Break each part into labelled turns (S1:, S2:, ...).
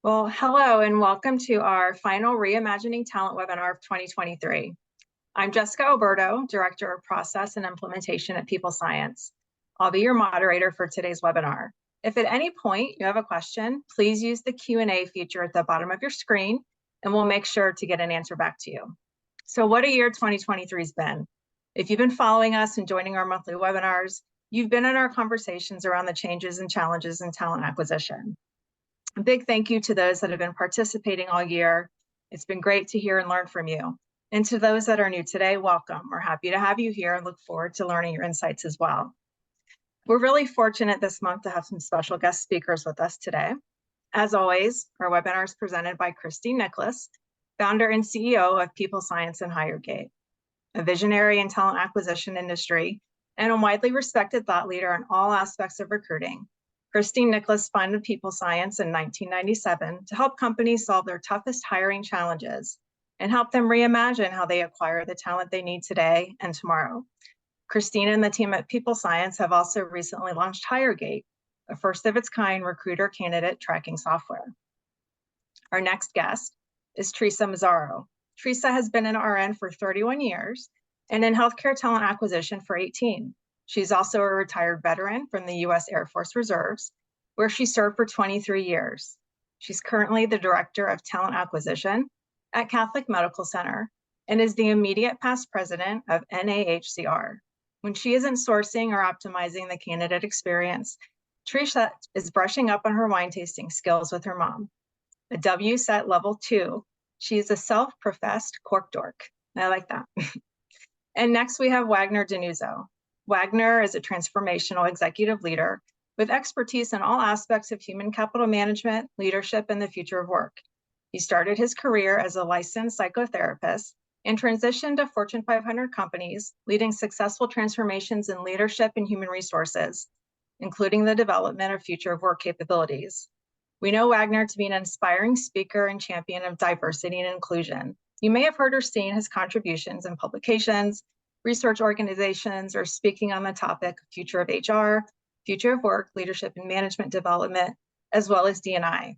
S1: Well, hello and welcome to our final Reimagining Talent webinar of 2023. I'm Jessica Oberto, Director of Process and Implementation at People Science. I'll be your moderator for today's webinar. If at any point you have a question, please use the Q&A feature at the bottom of your screen, and we'll make sure to get an answer back to you. So what a year 2023 has been. If you've been following us and joining our monthly webinars, you've been in our conversations around the changes and challenges in talent acquisition. A big thank you to those that have been participating all year. It's been great to hear and learn from you. And to those that are new today, welcome. We're happy to have you here and look forward to learning your insights as well. We're really fortunate this month to have some special guest speakers with us today. As always, our webinar is presented by Christine Nicholas, founder and CEO of People Science and HireGate, a visionary in talent acquisition industry and a widely respected thought leader in all aspects of recruiting. Christine Nicholas founded People Science in 1997 to help companies solve their toughest hiring challenges and help them reimagine how they acquire the talent they need today and tomorrow. Christine and the team at People Science have also recently launched HireGate, a first-of-its-kind recruiter candidate tracking software. Our next guest is Theresa Mazzaro. Theresa has been an RN for 31 years and in healthcare talent acquisition for 18. She's also a retired veteran from the U.S. Air Force Reserves, where she served for 23 years. She's currently the Director of Talent Acquisition at Catholic Medical Center and is the immediate past president of NAHCR. When she isn't sourcing or optimizing the candidate experience, Theresa is brushing up on her wine tasting skills with her mom. A WSET Level 2, she is a self-professed cork dork. I like that. And next we have Wagner Denuzzo. Wagner is a transformational executive leader with expertise in all aspects of human capital management, leadership, and the future of work. He started his career as a licensed psychotherapist and transitioned to Fortune 500 companies, leading successful transformations in leadership and human resources, including the development of future of work capabilities. We know Wagner to be an inspiring speaker and champion of diversity and inclusion. You may have heard or seen his contributions in publications, research organizations, or speaking on the topic of future of HR, future of work, leadership and management development, as well as D&I.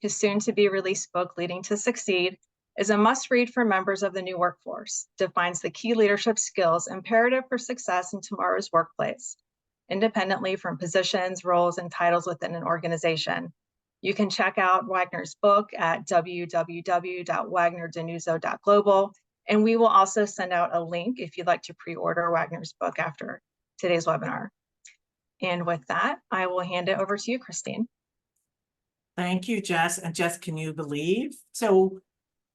S1: His soon-to-be-released book, Leading to Succeed, is a must-read for members of the new workforce, defines the key leadership skills imperative for success in tomorrow's workplace, independently from positions, roles, and titles within an organization. You can check out Wagner's book at www.wagnerdenuzzo.global, and we will also send out a link if you'd like to pre-order Wagner's book after today's webinar. And with that, I will hand it over to you, Christine.
S2: Thank you, Jess. And Jess, can you believe? So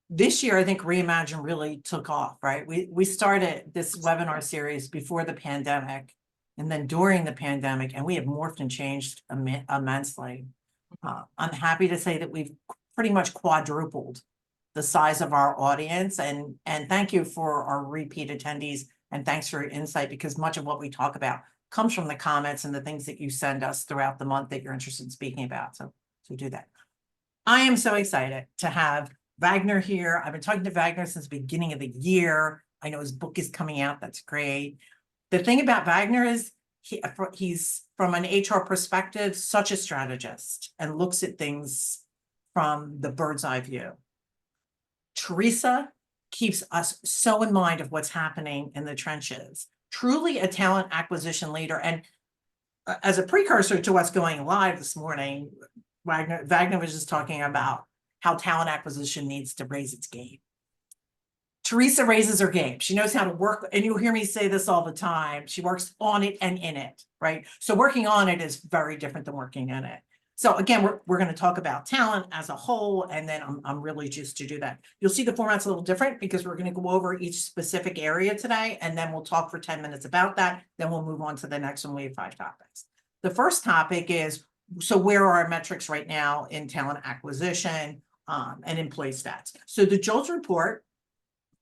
S2: this year, I think Reimagine really took off, right? We started this webinar series before the pandemic and then during the pandemic, and we have morphed and changed immensely. I'm happy to say that we've pretty much quadrupled the size of our audience, and thank you for our repeat attendees, and thanks for your insight, because much of what we talk about comes from the comments and the things that you send us throughout the month that you're interested in speaking about. So do that. I am so excited to have Wagner here. I've been talking to Wagner since the beginning of the year. I know his book is coming out. That's great. The thing about Wagner is he's, from an HR perspective, such a strategist and looks at things from the bird's eye view. Theresa keeps us so in mind of what's happening in the trenches. Truly a talent acquisition leader. And as a precursor to what's going live this morning, Wagner was just talking about how talent acquisition needs to raise its game. Theresa raises her game. She knows how to work, and you'll hear me say this all the time. She works on it and in it, right? So working on it is very different than working in it. So again, we're going to talk about talent as a whole, and then I'm really just to do that. You'll see the format's a little different because we're going to go over each specific area today, and then we'll talk for 10 minutes about that. Then we'll move on to the next one. We have 5 topics. The first topic is, so where are our metrics right now in talent acquisition and employee stats? So the JOLTS report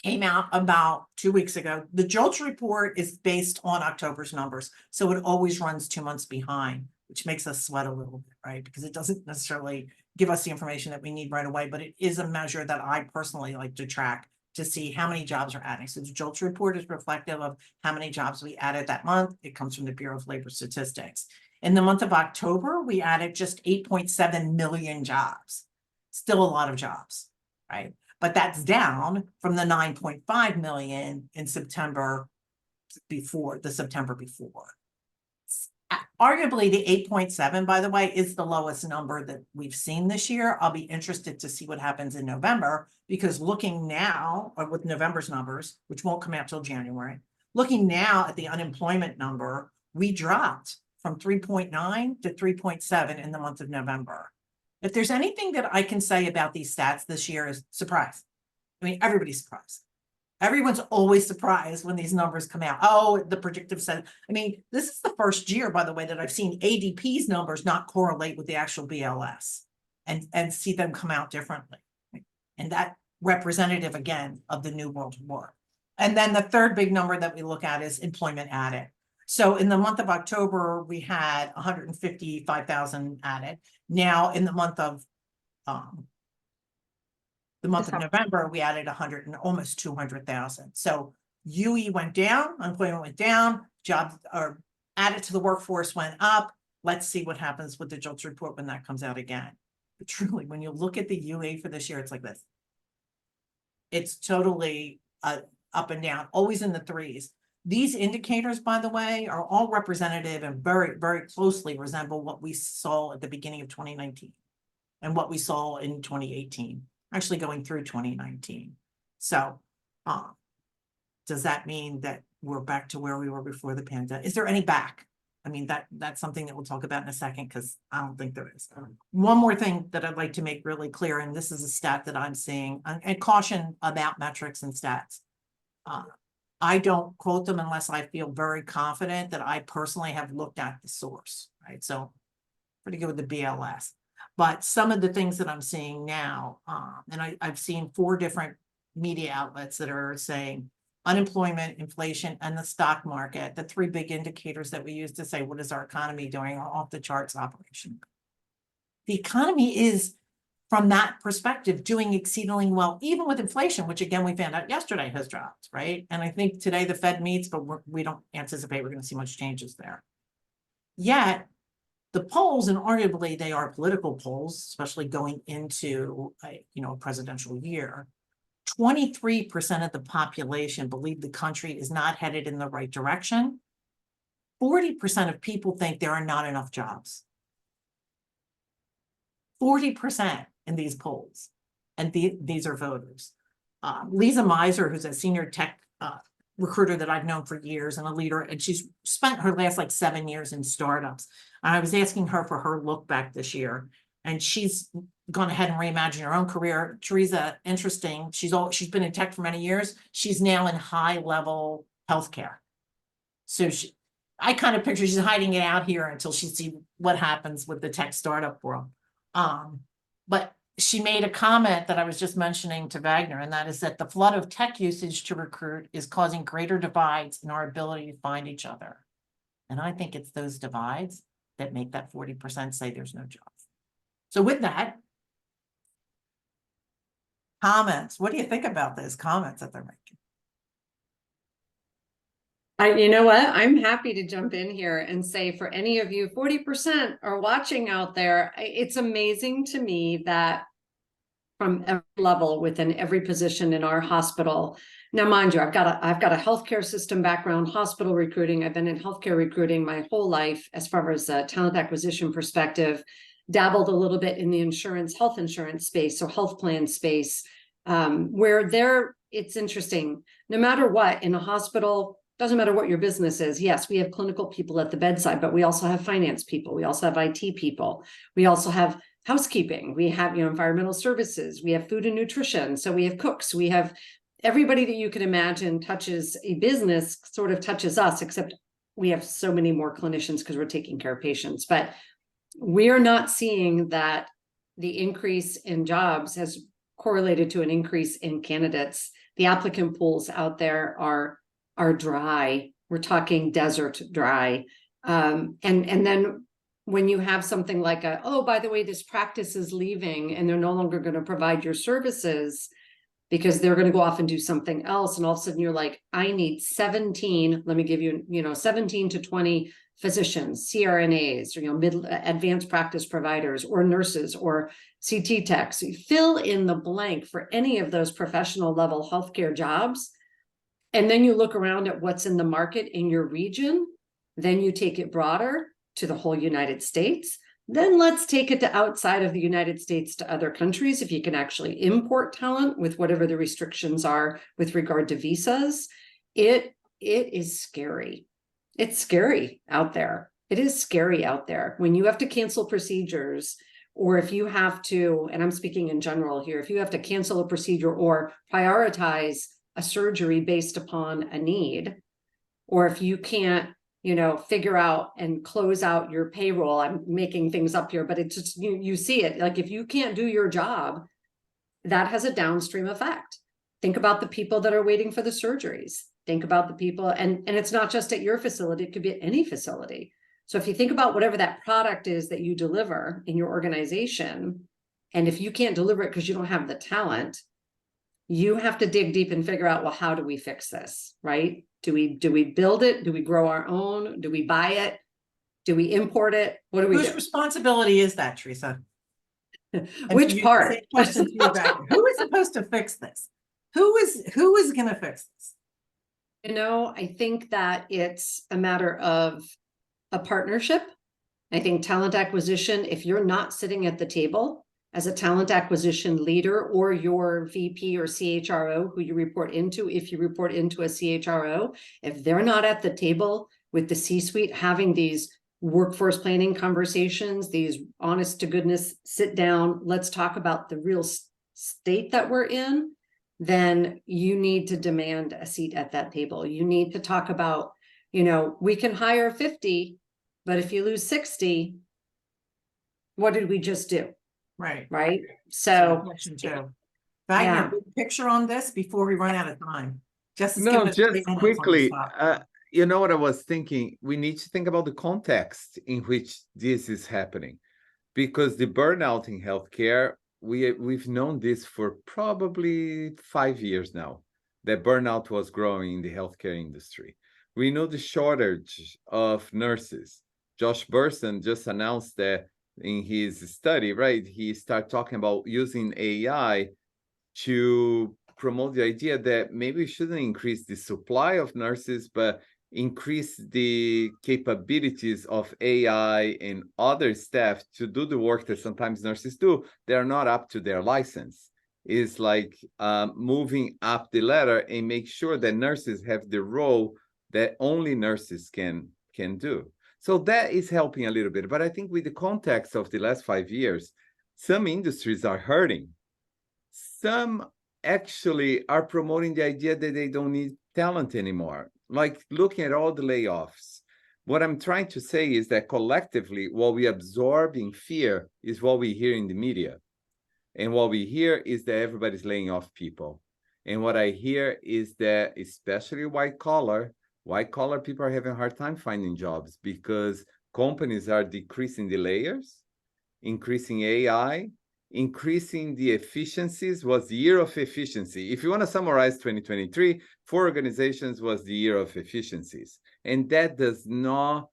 S2: came out about 2 weeks ago. The JOLTS report is based on October's numbers, so it always runs 2 months behind, which makes us sweat a little bit, right? Because it doesn't necessarily give us the information that we need right away, but it is a measure that I personally like to track to see how many jobs are adding. So the JOLTS report is reflective of how many jobs we added that month. It comes from the Bureau of Labor Statistics. In the month of October, we added just 8.7 million jobs. Still a lot of jobs, right? But that's down from the 9.5 million in September before, the September before. Arguably, the 8.7, by the way, is the lowest number that we've seen this year. I'll be interested to see what happens in November, because looking now, or with November's numbers, which won't come out till January, looking now at the unemployment number, we dropped from 3.9 to 3.7 in the month of November. If there's anything that I can say about these stats this year is surprise. I mean, everybody's surprised. Everyone's always surprised when these numbers come out. Oh, the predictive set. I mean, this is the first year, by the way, that I've seen ADP's numbers not correlate with the actual BLS and see them come out differently. And that representative, again, of the New World War. And then the third big number that we look at is employment added. So in the month of October, we had 155,000 added. Now in the month of November, we added 100 and almost 200,000. So UE went down, unemployment went down, jobs are added to the workforce went up. Let's see what happens with the JOLTS report when that comes out again. But truly, when you look at the UE for this year, it's like this. It's totally up and down, always in the threes. These indicators, by the way, are all representative and very, very closely resemble what we saw at the beginning of 2019 and what we saw in 2018. Actually going through 2019. So does that mean that we're back to where we were before the pandemic? Is there any back? I mean, that's something that we'll talk about in a second, because I don't think there is. One more thing that I'd like to make really clear, and this is a stat that I'm seeing, and caution about metrics and stats. I don't quote them unless I feel very confident that I personally have looked at the source, right? So pretty good with the BLS. But some of the things that I'm seeing now, and I've seen 4 different media outlets that are saying unemployment, inflation, and the stock market, the 3 big indicators that we use to say, what is our economy doing, are off the charts operation. The economy is, from that perspective, doing exceedingly well, even with inflation, which again, we found out yesterday has dropped, right? And I think today the Fed meets, but we don't anticipate we're going to see much changes there. Yet, the polls, and arguably they are political polls, especially going into a presidential year, 23% of the population believe the country is not headed in the right direction. 40% of people think there are not enough jobs. 40% in these polls, and these are voters. Lisa Miser, who's a senior tech recruiter that I've known for years and a leader, and she's spent her last like 7 years in startups. And I was asking her for her look back this year, and she's gone ahead and reimagined her own career. Theresa, interesting. She's been in tech for many years. She's now in high level healthcare. So I kind of picture she's hiding it out here until she sees what happens with the tech startup world. But she made a comment that I was just mentioning to Wagner, and that is that the flood of tech usage to recruit is causing greater divides in our ability to find each other. And I think it's those divides that make that 40% say there's no jobs. So with that, comments. What do you think about those comments that they're making?
S3: You know what? I'm happy to jump in here and say, for any of you 40% are watching out there, it's amazing to me that from every level within every position in our hospital. Now, mind you, I've got a healthcare system background, hospital recruiting. I've been in healthcare recruiting my whole life as far as a talent acquisition perspective, dabbled a little bit in the health insurance space, or health plan space, where it's interesting. No matter what, in a hospital, doesn't matter what your business is. Yes, we have clinical people at the bedside, but we also have finance people. We also have IT people. We also have housekeeping. We have, environmental services. We have food and nutrition. So we have cooks. We have everybody that you can imagine touches a business, sort of touches us, except we have so many more clinicians because we're taking care of patients. But we're not seeing that the increase in jobs has correlated to an increase in candidates. The applicant pools out there are dry. We're talking desert dry. And then when you have something like oh, by the way, this practice is leaving and they're no longer going to provide your services because they're going to go off and do something else. And all of a sudden you're like, I need 17, let me give you, 17 to 20 physicians, CRNAs, advanced practice providers, or nurses, or CT techs. You fill in the blank for any of those professional level healthcare jobs. And then you look around at what's in the market in your region. Then you take it broader to the whole United States. Then let's take it to outside of the United States to other countries. If you can actually import talent with whatever the restrictions are with regard to visas, it is scary. It's scary out there. It is scary out there when you have to cancel procedures, or if you have to, and I'm speaking in general here, if you have to cancel a procedure or prioritize a surgery based upon a need, or if you can't, figure out and close out your payroll. I'm making things up here, but it's just, you see it. Like if you can't do your job, that has a downstream effect. Think about the people that are waiting for the surgeries. Think about the people, and it's not just at your facility, it could be at any facility. So if you think about whatever that product is that you deliver in your organization, and if you can't deliver it because you don't have the talent, you have to dig deep and figure out, well, how do we fix this, right? Do we build it? Do we grow our own? Do we buy it? Do we import it? What do we do?
S2: Whose responsibility is that, Theresa?
S3: Which part?
S2: Question to you back. Who is supposed to fix this? Who is going to fix this?
S3: I think that it's a matter of a partnership. I think talent acquisition, if you're not sitting at the table as a talent acquisition leader, or your VP or CHRO who you report into, if you report into a CHRO, if they're not at the table with the C-suite having these workforce planning conversations, these honest to goodness, sit down, let's talk about the real state that we're in, then you need to demand a seat at that table. You need to talk about, we can hire 50, but if you lose 60, what did we just do?
S2: Right.
S3: Right. So,
S2: question two. Wagner, big picture on this before we run out of time. Just
S4: quickly. You know what I was thinking? We need to think about the context in which this is happening, because the burnout in healthcare, we've known this for probably 5 years now, that burnout was growing in the healthcare industry. We know the shortage of nurses. Josh Burson just announced that in his study, right? He started talking about using AI to promote the idea that maybe we shouldn't increase the supply of nurses, but increase the capabilities of AI and other staff to do the work that sometimes nurses do. They're not up to their license. It's like moving up the ladder and make sure that nurses have the role that only nurses can do. So that is helping a little bit. But I think with the context of the last 5 years, some industries are hurting. Some actually are promoting the idea that they don't need talent anymore. Like looking at all the layoffs. What I'm trying to say is that collectively, what we absorb in fear is what we hear in the media. And what we hear is that everybody's laying off people. And what I hear is that especially white collar people are having a hard time finding jobs because companies are decreasing the layers, increasing AI, increasing the efficiencies. Was the year of efficiency. If you want to summarize 2023, for organizations was the year of efficiencies. And that does not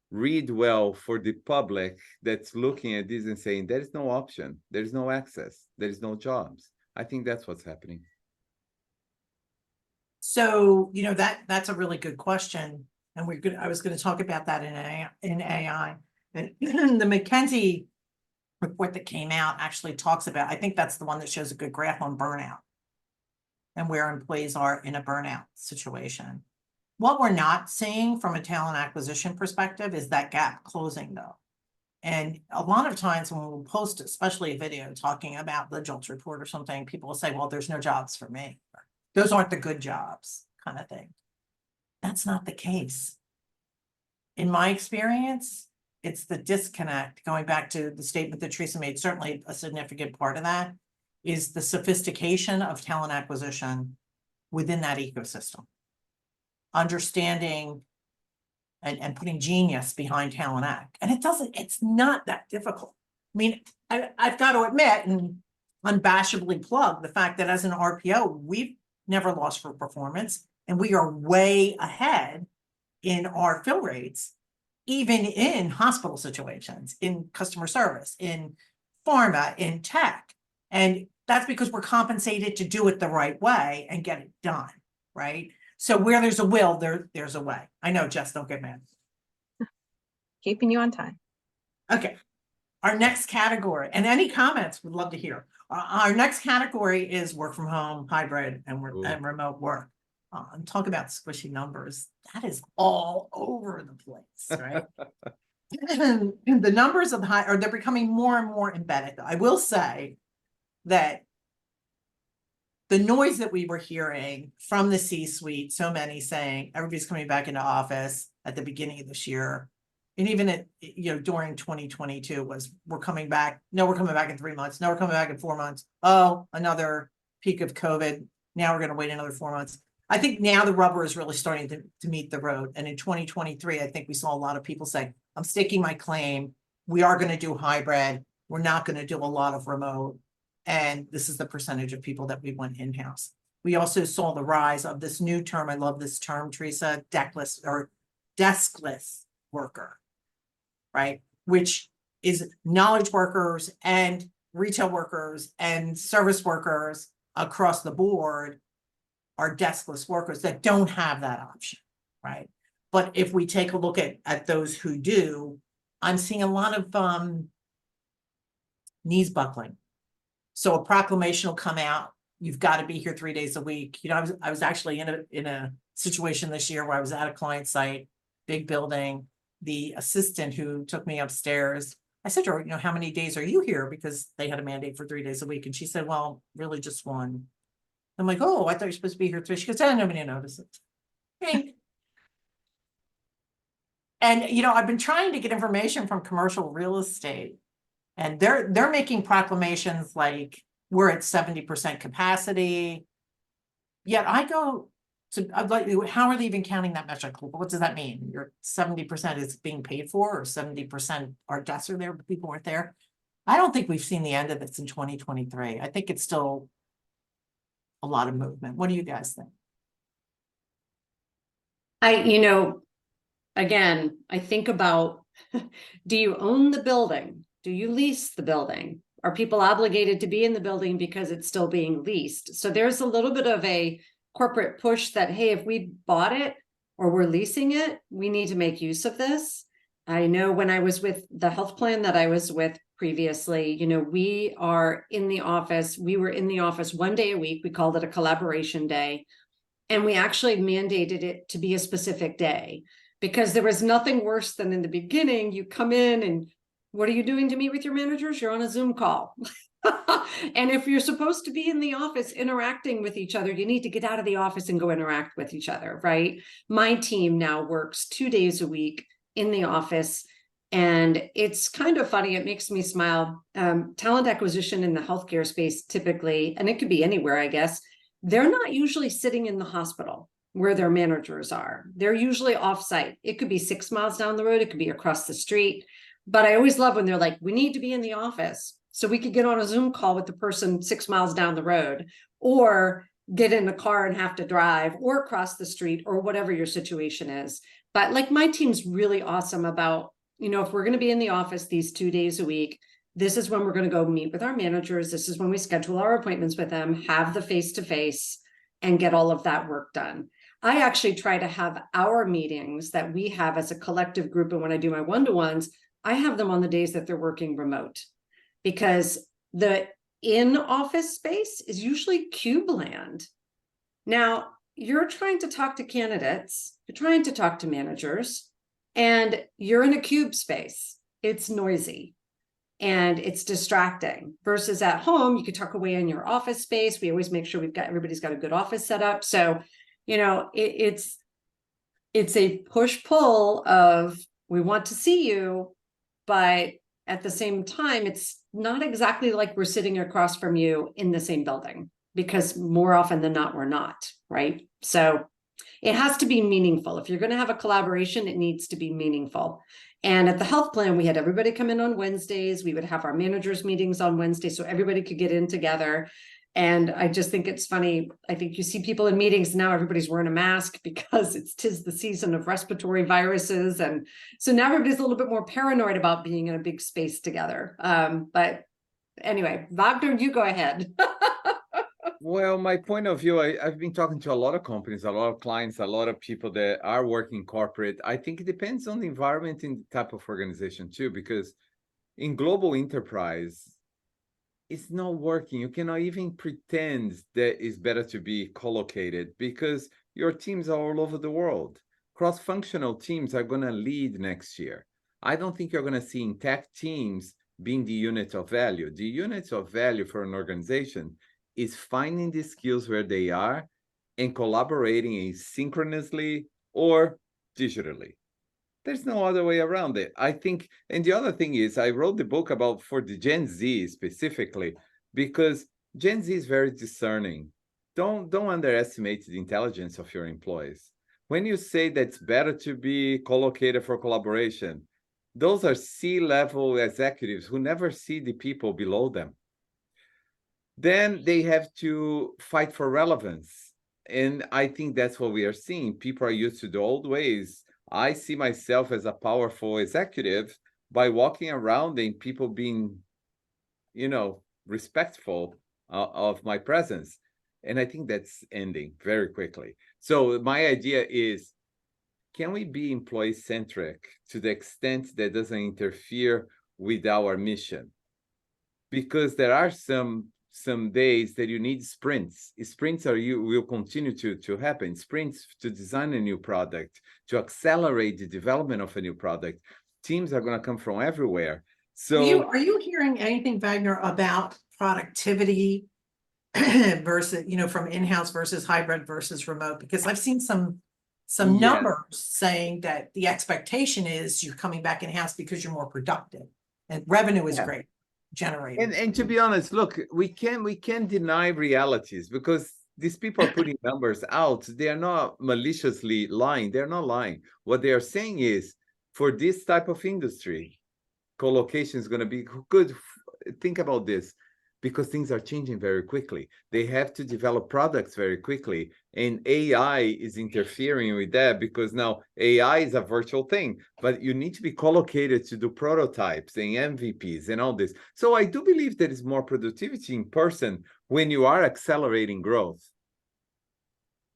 S4: read well for the public that's looking at this and saying, there is no option, there is no access, there is no jobs. I think that's what's happening.
S2: So, that's a really good question. And I was going to talk about that in AI. And the McKinsey report that came out actually talks about, I think that's the one that shows a good graph on burnout and where employees are in a burnout situation. What we're not seeing from a talent acquisition perspective is that gap closing though. And a lot of times when we'll post, especially a video talking about the JOLTS report or something, people will say, well, there's no jobs for me. Those aren't the good jobs kind of thing. That's not the case. In my experience, it's the disconnect, going back to the statement that Theresa made, certainly a significant part of that is the sophistication of talent acquisition within that ecosystem. Understanding and putting genius behind talent ac. And it's not that difficult. I mean, I've got to admit and unabashedly plug the fact that as an RPO, we've never lost for performance, and we are way ahead in our fill rates even in hospital situations, in customer service, in pharma, in tech. And that's because we're compensated to do it the right way and get it done, right? So where there's a will, there's a way. I know, Jess, don't get mad.
S1: Keeping you on time.
S2: Okay. Our next category, and any comments, we'd love to hear. Our next category is work from home, hybrid, and remote work. And talk about squishy numbers. That is all over the place, right? And the numbers of they're becoming more and more embedded. I will say that the noise that we were hearing from the C-suite, so many saying everybody's coming back into office at the beginning of this year. And even at, during 2022 was, we're coming back. No, we're coming back in 3 months. No, we're coming back in 4 months. Oh, another peak of COVID. Now we're going to wait another 4 months. I think now the rubber is really starting to meet the road. And in 2023, I think we saw a lot of people say, I'm staking my claim. We are going to do hybrid. We're not going to do a lot of remote. And this is the percentage of people that we went in-house. We also saw the rise of this new term. I love this term, Theresa, deskless worker, right? Which is knowledge workers and retail workers and service workers across the board are deskless workers that don't have that option, right? But if we take a look at those who do, I'm seeing a lot of knees buckling. So a proclamation will come out. You've got to be here 3 days a week. I was actually in a situation this year where I was at a client site, big building. The assistant who took me upstairs, I said to her, how many days are you here? Because they had a mandate for 3 days a week. And she said, well, really just one. I'm like, oh, I thought you're supposed to be here 3. She goes, nobody notices. And, I've been trying to get information from commercial real estate, and they're making proclamations like we're at 70% capacity. Yet I go to, I'd like, how are they even counting that metric? What does that mean? You're 70% is being paid for, or 70% our desks are there, but people aren't there. I don't think we've seen the end of this in 2023. I think it's still a lot of movement. What do you guys think?
S3: Again, I think about, do you own the building? Do you lease the building? Are people obligated to be in the building because it's still being leased? So there's a little bit of a corporate push that, hey, if we bought it or we're leasing it, we need to make use of this. I know when I was with the health plan that I was with previously, we are in the office. We were in the office 1 day a week. We called it a collaboration day. And we actually mandated it to be a specific day, because there was nothing worse than in the beginning, you come in and what are you doing to meet with your managers? You're on a Zoom call. And if you're supposed to be in the office interacting with each other, you need to get out of the office and go interact with each other, right? My team now works 2 days a week in the office. And it's kind of funny. It makes me smile. Talent acquisition in the healthcare space, typically, and it could be anywhere, I guess, they're not usually sitting in the hospital where their managers are. They're usually offsite. It could be 6 miles down the road. It could be across the street. But I always love when they're like, we need to be in the office so we could get on a Zoom call with the person 6 miles down the road, or get in a car and have to drive, or cross the street, or whatever your situation is. But like, my team's really awesome about, if we're going to be in the office these 2 days a week, this is when we're going to go meet with our managers. This is when we schedule our appointments with them, have the face-to-face, and get all of that work done. I actually try to have our meetings that we have as a collective group, and when I do my one-to-ones, I have them on the days that they're working remote, because the in-office space is usually cube land. Now, you're trying to talk to candidates, you're trying to talk to managers, and you're in a cube space. It's noisy and it's distracting, versus at home, you could tuck away in your office space. We always make sure everybody's got a good office set up. So, it's a push-pull of, we want to see you, but at the same time, it's not exactly like we're sitting across from you in the same building, because more often than not, we're not, right? So it has to be meaningful. If you're going to have a collaboration, it needs to be meaningful. And at the health plan, we had everybody come in on Wednesdays. We would have our managers meetings on Wednesday, so everybody could get in together. And I just think it's funny. I think you see people in meetings now, everybody's wearing a mask because tis the season of respiratory viruses. And so now everybody's a little bit more paranoid about being in a big space together. But anyway, Wagner, you go ahead.
S4: Well, my point of view, I've been talking to a lot of companies, a lot of clients, a lot of people that are working corporate. I think it depends on the environment and the type of organization too, because in global enterprise, it's not working. You cannot even pretend that it's better to be collocated because your teams are all over the world. Cross-functional teams are going to lead next year. I don't think you're going to see intact teams being the unit of value. The unit of value for an organization is finding the skills where they are and collaborating asynchronously or digitally. There's no other way around it. I think, and the other thing is, I wrote the book about for the Gen Z specifically, because Gen Z is very discerning. Don't underestimate the intelligence of your employees. When you say that it's better to be collocated for collaboration, those are C-level executives who never see the people below them. Then they have to fight for relevance. And I think that's what we are seeing. People are used to the old ways. I see myself as a powerful executive by walking around and people being, respectful of my presence. And I think that's ending very quickly. So my idea is, can we be employee-centric to the extent that doesn't interfere with our mission? Because there are some days that you need sprints. Sprints will continue to happen. Sprints to design a new product, to accelerate the development of a new product. Teams are going to come from everywhere. So
S2: are you hearing anything, Wagner, about productivity versus, from in-house versus hybrid versus remote? Because I've seen some numbers saying that the expectation is you're coming back in-house because you're more productive and revenue is great. Generated.
S4: And to be honest, look, we can't deny realities because these people are putting numbers out. They are not maliciously lying. They're not lying. What they are saying is, for this type of industry, co-location is going to be good. Think about this, because things are changing very quickly. They have to develop products very quickly, and AI is interfering with that because now AI is a virtual thing, but you need to be collocated to do prototypes and MVPs and all this. So I do believe there is more productivity in person when you are accelerating growth.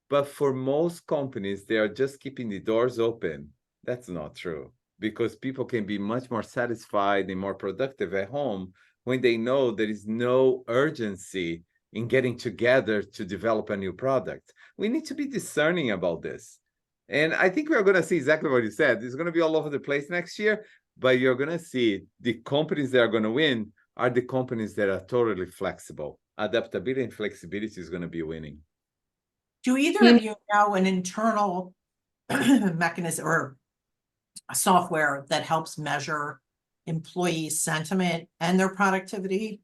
S4: But for most companies, they are just keeping the doors open. That's not true, because people can be much more satisfied and more productive at home when they know there is no urgency in getting together to develop a new product. We need to be discerning about this. And I think we're going to see exactly what you said. It's going to be all over the place next year, but you're going to see the companies that are going to win are the companies that are totally flexible. Adaptability and flexibility is going to be winning.
S2: Do either of you know an internal mechanism or a software that helps measure employee sentiment and their productivity?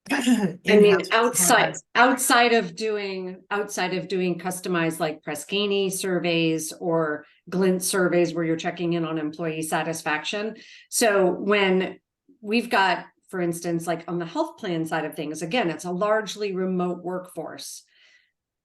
S3: I mean, outside of doing customized like Press-Ganey surveys or Glint surveys where you're checking in on employee satisfaction. So when we've got, for instance, like on the health plan side of things, again, it's a largely remote workforce.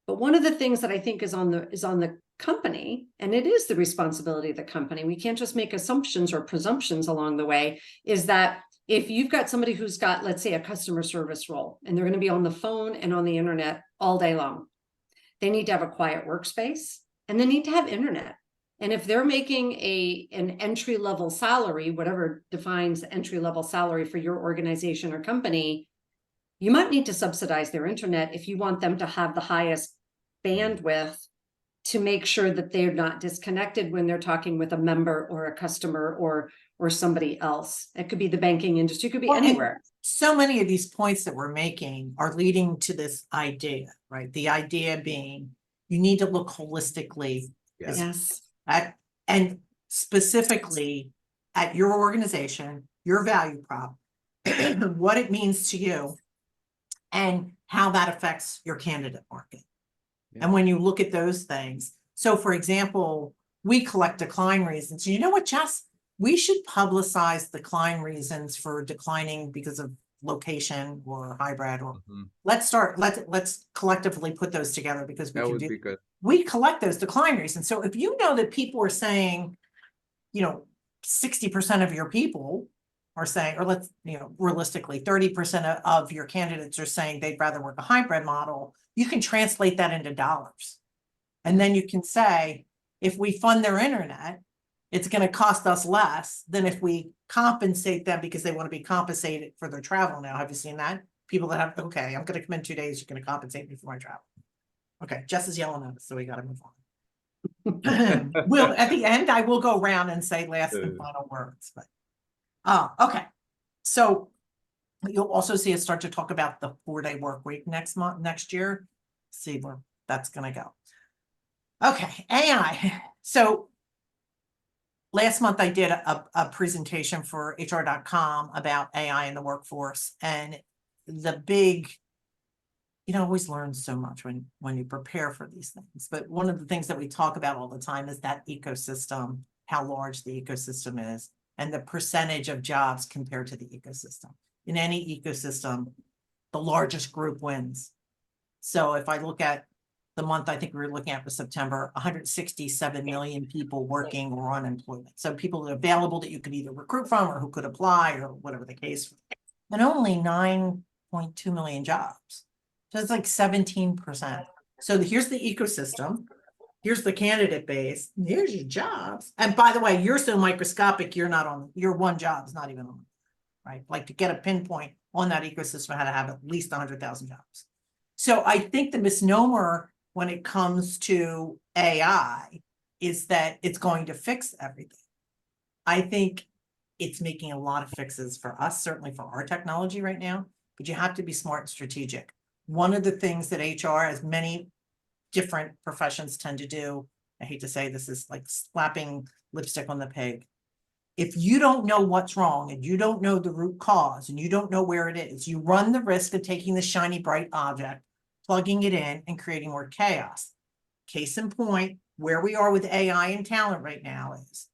S3: But one of the things that I think is on the company, and it is the responsibility of the company, we can't just make assumptions or presumptions along the way, is that if you've got somebody who's got, let's say, a customer service role, and they're going to be on the phone and on the internet all day long, they need to have a quiet workspace and they need to have internet. And if they're making an entry-level salary, whatever defines entry-level salary for your organization or company, you might need to subsidize their internet if you want them to have the highest bandwidth to make sure that they're not disconnected when they're talking with a member or a customer or somebody else. It could be the banking industry, it could be anywhere.
S2: So many of these points that we're making are leading to this idea, right? The idea being you need to look holistically.
S3: Yes.
S2: And specifically at your organization, your value prop, what it means to you, and how that affects your candidate market. Yeah. And when you look at those things, so for example, we collect decline reasons. You know what, Jess? We should publicize decline reasons for declining because of location or hybrid, or
S4: Mhm.
S2: let's collectively put those together, because we
S4: That
S2: can
S4: would
S2: do,
S4: be good.
S2: we collect those decline reasons. So if you know that people are saying, 60% of your people are saying, or let's, realistically, 30% of your candidates are saying they'd rather work a hybrid model, you can translate that into dollars. And then you can say, if we fund their internet, it's going to cost us less than if we compensate them because they want to be compensated for their travel now. Have you seen that? People that have, okay, I'm going to come in 2 days, you're going to compensate me for my travel. Okay, Jess is yelling at us, so we got to move on. Well, at the end, I will go around and say last and final words. But okay. So you'll also see us start to talk about the 4-day work week next year. See where that's going to go. Okay, AI. So last month I did a presentation for HR.com about AI in the workforce, and the big, always learn so much when you prepare for these things. But one of the things that we talk about all the time is that ecosystem, how large the ecosystem is, and the percentage of jobs compared to the ecosystem. In any ecosystem, the largest group wins. So if I look at the month I think we were looking at was September, 167 million people working or unemployment. So people that are available that you could either recruit from or who could apply or whatever the case. And only 9.2 million jobs. So it's like 17%. So here's the ecosystem. Here's the candidate base. Here's your jobs. And by the way, you're so microscopic, you're not on, your one job is not even on, right? Like to get a pinpoint on that ecosystem, had to have at least 100,000 jobs. So I think the misnomer when it comes to AI is that it's going to fix everything. I think it's making a lot of fixes for us, certainly for our technology right now, but you have to be smart and strategic. One of the things that HR, as many different professions tend to do, I hate to say this is like slapping lipstick on the pig. If you don't know what's wrong and you don't know the root cause and you don't know where it is, you run the risk of taking the shiny bright object, plugging it in and creating more chaos. Case in point, where we are with AI and talent right now is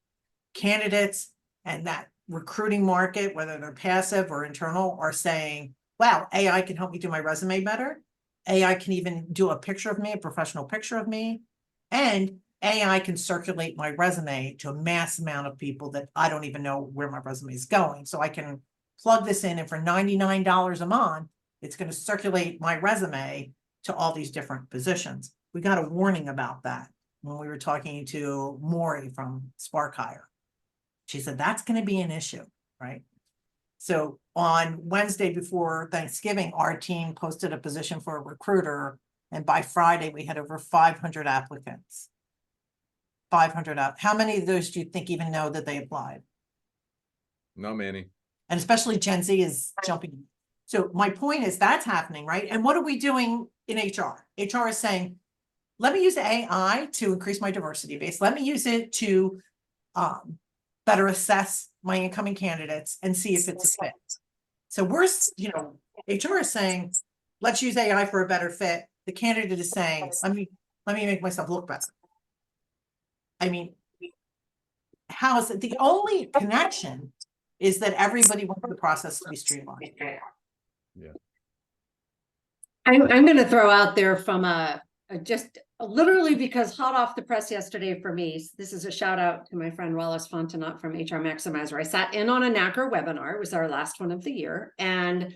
S2: candidates and that recruiting market, whether they're passive or internal, are saying, wow, AI can help me do my resume better. AI can even do a picture of me, a professional picture of me. And AI can circulate my resume to a mass amount of people that I don't even know where my resume is going. So I can plug this in, and for $99 a month, it's going to circulate my resume to all these different positions. We got a warning about that when we were talking to Maury from Spark Hire. She said, that's going to be an issue, right? So on Wednesday before Thanksgiving, our team posted a position for a recruiter. And by Friday, we had over 500 applicants. 500 out. How many of those do you think even know that they applied?
S4: Not many.
S2: And especially Gen Z is jumping. So my point is that's happening, right? And what are we doing in HR? HR is saying, let me use AI to increase my diversity base. Let me use it to better assess my incoming candidates and see if it's a fit. So we're, HR is saying, let's use AI for a better fit. The candidate is saying, let me make myself look better. I mean, how is it? The only connection is that everybody wants the process to be streamlined.
S4: Yeah.
S3: I'm going to throw out there from just literally because hot off the press yesterday for me, this is a shout out to my friend Wallace Fontenot from HR Maximizer. I sat in on a RACR webinar. It was our last one of the year, and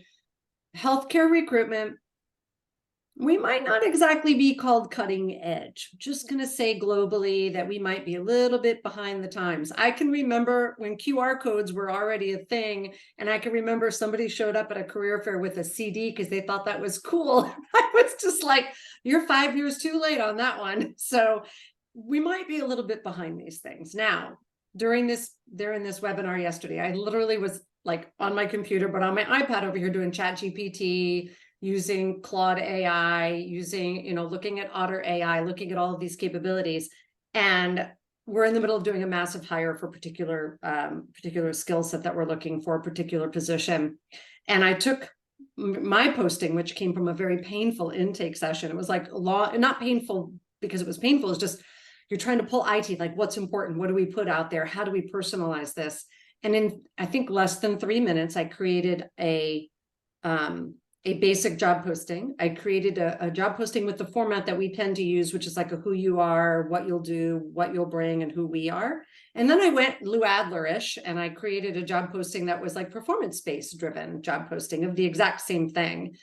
S3: healthcare recruitment, we might not exactly be called cutting edge. I'm just going to say globally that we might be a little bit behind the times. I can remember when QR codes were already a thing, and I can remember somebody showed up at a career fair with a CD because they thought that was cool. I was just like, you're 5 years too late on that one. So we might be a little bit behind these things. Now, during this webinar yesterday, I literally was like on my computer, but on my iPad over here doing ChatGPT, using Claude AI, using, looking at Otter AI, looking at all of these capabilities. And we're in the middle of doing a massive hire for particular skill set that we're looking for, a particular position. And I took my posting, which came from a very painful intake session. It was like not painful because it was painful. It's just, you're trying to pull IT, like what's important? What do we put out there? How do we personalize this? And in, I think, less than 3 minutes, I created a a basic job posting. I created a job posting with the format that we tend to use, which is like a who you are, what you'll do, what you'll bring, and who we are. And then I went Lou Adler-ish and I created a job posting that was like performance-based driven job posting of the exact same thing.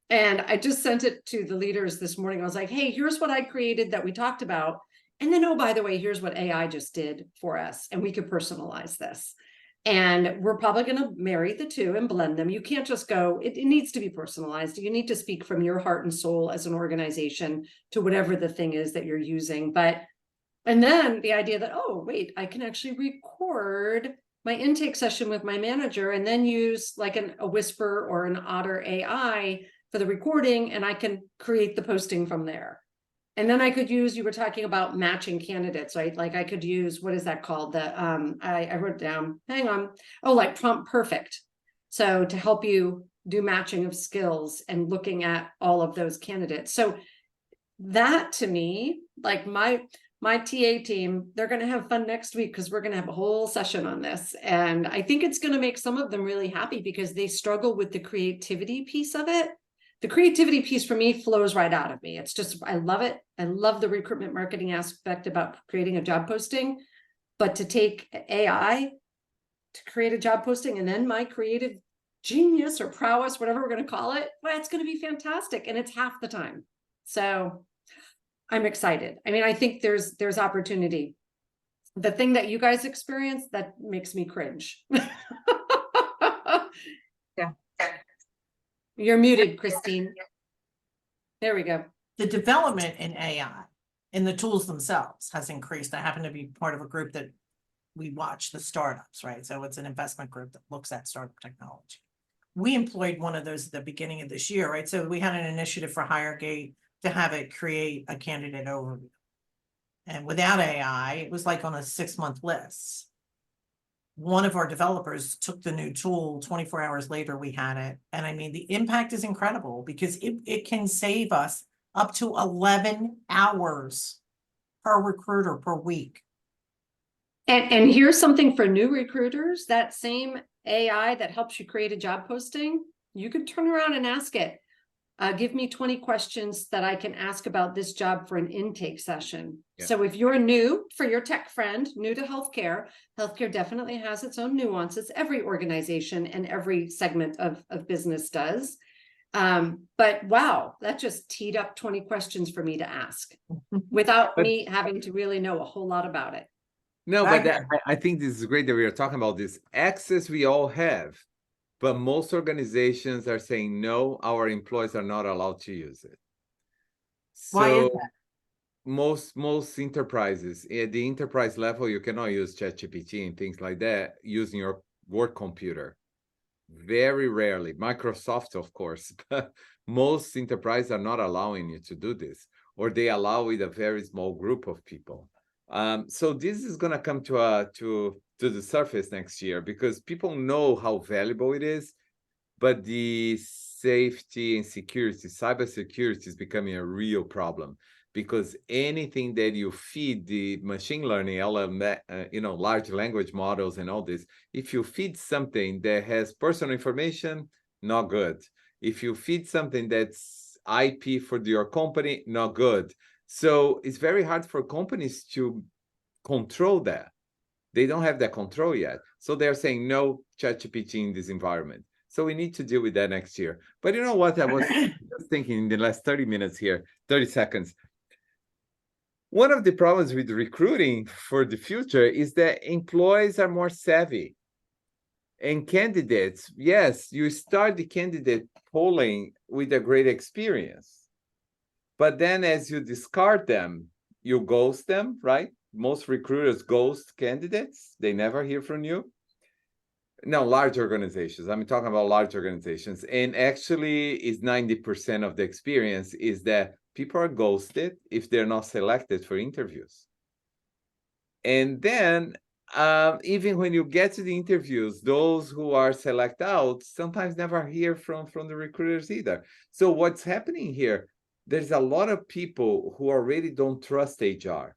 S3: And I just sent it to the leaders this morning. I was like, hey, here's what I created that we talked about. And then, oh, by the way, here's what AI just did for us. And we could personalize this. And we're probably going to marry the two and blend them. You can't just go, it needs to be personalized. You need to speak from your heart and soul as an organization to whatever the thing is that you're using. And then the idea that, oh, wait, I can actually record my intake session with my manager and then use like a Whisper or an Otter AI for the recording, and I can create the posting from there. And then I could use, you were talking about matching candidates, right? Like I could use, what is that called? I wrote it down, hang on. Oh, like Prompt Perfect. So to help you do matching of skills and looking at all of those candidates. So that to me, like my TA team, they're going to have fun next week because we're going to have a whole session on this. And I think it's going to make some of them really happy because they struggle with the creativity piece of it. The creativity piece for me flows right out of me. It's just, I love it. I love the recruitment marketing aspect about creating a job posting, but to take AI to create a job posting and then my creative genius or prowess, whatever we're going to call it, well, it's going to be fantastic. And it's half the time. So I'm excited. I mean, I think there's opportunity. The thing that you guys experience, that makes me cringe.
S1: Yeah.
S3: You're muted, Christine. There we go.
S2: The development in AI in the tools themselves has increased. I happen to be part of a group that we watch the startups, right? So it's an investment group that looks at startup technology. We employed one of those at the beginning of this year, right? So we had an initiative for HireGate to have it create a candidate overview. And without AI, it was like on a 6-month list. One of our developers took the new tool, 24 hours later, we had it. And I mean, the impact is incredible because it can save us up to 11 hours per recruiter per week.
S3: And here's something for new recruiters, that same AI that helps you create a job posting, you can turn around and ask it, give me 20 questions that I can ask about this job for an intake session. Yeah. So if you're new, for your tech friend, new to healthcare definitely has its own nuances. Every organization and every segment of business does. But wow, that just teed up 20 questions for me to ask without me having to really know a whole lot about it.
S4: No, but I think this is great that we are talking about this access we all have. But most organizations are saying, no, our employees are not allowed to use it. So
S2: why is that?
S4: Most enterprises, at the enterprise level, you cannot use ChatGPT and things like that using your work computer. Very rarely. Microsoft, of course, but most enterprises are not allowing you to do this, or they allow with a very small group of people. So this is going to come to the surface next year because people know how valuable it is, but the safety and security, cybersecurity is becoming a real problem because anything that you feed the machine learning, large language models and all this, if you feed something that has personal information, not good. If you feed something that's IP for your company, not good. So it's very hard for companies to control that. They don't have that control yet. So they're saying no ChatGPT in this environment. So we need to deal with that next year. But you know what? I was just thinking in the last 30 minutes here, 30 seconds. One of the problems with recruiting for the future is that employees are more savvy. And candidates, yes, you start the candidate polling with a great experience. But then as you discard them, you ghost them, right? Most recruiters ghost candidates. They never hear from you. No, large organizations. I'm talking about large organizations. And actually, is 90% of the experience is that people are ghosted if they're not selected for interviews. And then even when you get to the interviews, those who are selected out sometimes never hear from the recruiters either. So what's happening here? There's a lot of people who already don't trust HR,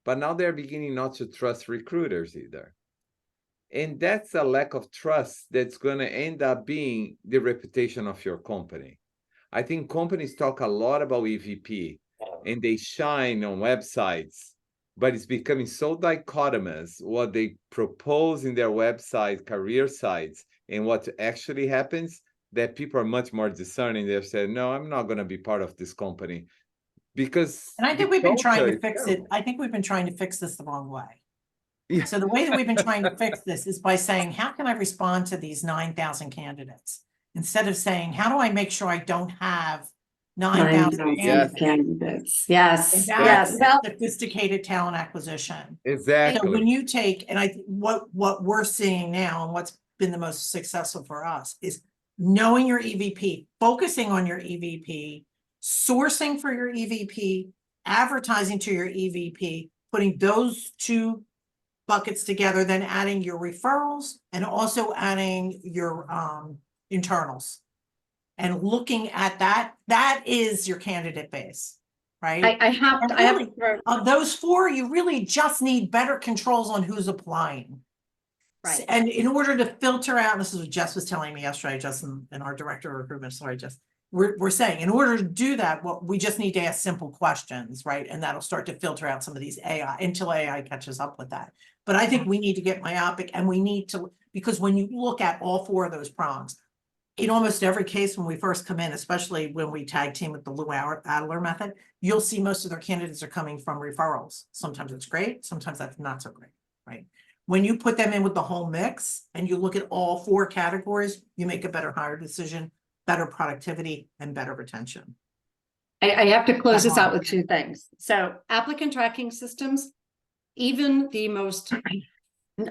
S4: but now they're beginning not to trust recruiters either. And that's a lack of trust that's going to end up being the reputation of your company. I think companies talk a lot about EVP and they shine on websites, but it's becoming so dichotomous what they propose in their website, career sites, and what actually happens, that people are much more discerning. They've said, no, I'm not going to be part of this company. Because
S2: And I think
S4: the
S2: we've been trying
S4: culture
S2: to
S4: is
S2: fix it.
S4: terrible.
S2: I think we've been trying to fix this the wrong way.
S4: Yeah.
S2: So the way that we've been trying to fix this is by saying, how can I respond to these 9,000 candidates? Instead of saying, how do I make sure I don't have 9,000
S4: Yes.
S2: candidates?
S3: Yes,
S2: And
S3: yes.
S2: that's
S3: Well,
S2: sophisticated talent acquisition. So
S4: Exactly.
S2: when you take, and what we're seeing now and what's been the most successful for us is knowing your EVP, focusing on your EVP, sourcing for your EVP, advertising to your EVP, putting those two buckets together, then adding your referrals and also adding your internals. And looking at that is your candidate base, right?
S3: I have
S2: And
S3: to, I have
S2: really,
S3: to throw,
S2: of those four, you really just need better controls on who's applying.
S3: right.
S2: And in order to filter out, this is what Jess was telling me yesterday, Justin and our director of recruitment, sorry, Jess, we're saying in order to do that, what we just need to ask simple questions, right? And that'll start to filter out some of these AI until AI catches up with that. But I think we need to get myopic, and we need to, because when you look at all four of those prongs, in almost every case when we first come in, especially when we tag team with the Lou Adler method, you'll see most of their candidates are coming from referrals. Sometimes it's great, sometimes that's not so great, right? When you put them in with the whole mix and you look at all four categories, you make a better hire decision, better productivity, and better retention.
S3: I have to close this out with two things. So applicant tracking systems, even the most